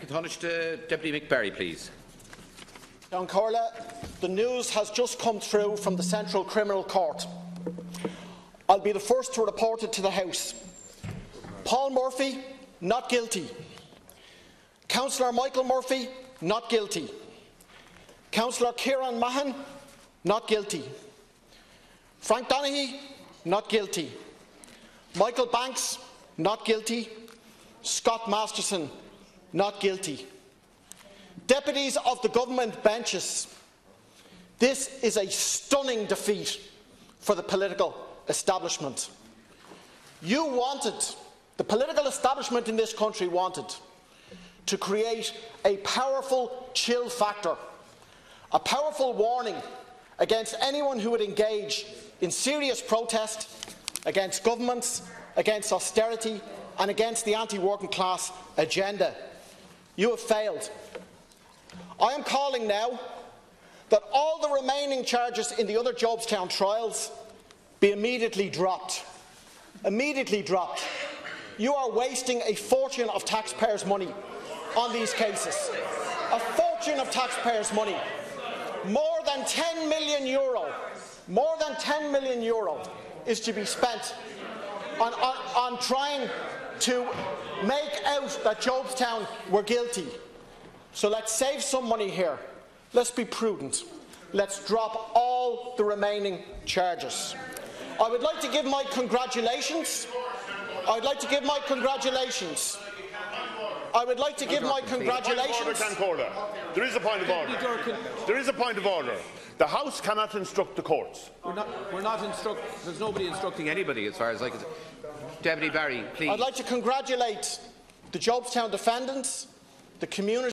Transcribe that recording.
Deputy Mick Barry, please. John Corla, the news has just come through from the Central Criminal Court. I'll be the first to report it to the House. Paul Murphy, not guilty. Councillor Michael Murphy, not guilty. Councillor Kieran Mahan, not guilty. Frank Donaghy, not guilty. Michael Banks, not guilty. Scott Masterson, not guilty. Deputies of the government benches, this is a stunning defeat for the political establishment. You wanted, the political establishment in this country wanted, to create a powerful chill factor, a powerful warning against anyone who would engage in serious protest against governments, against austerity and against the anti-working class agenda. You have failed. I am calling now that all the remaining charges in the other Jobstown trials be immediately dropped. Immediately dropped. You are wasting a fortune of taxpayers' money on these cases. A fortune of taxpayers' money. More than €10 million, more than €10 million is to be spent on trying to make out that Jobstown were guilty. So let's save some money here. Let's be prudent. Let's drop all the remaining charges. I would like to give my congratulations. I would like to give my congratulations. I would like to give my congratulations. There is a point of order. There is a point of order. The House cannot instruct the courts. There's nobody instructing anybody, as far as I can see. Deputy Barry, please. I'd like to congratulate the Jobstown defendants, the community.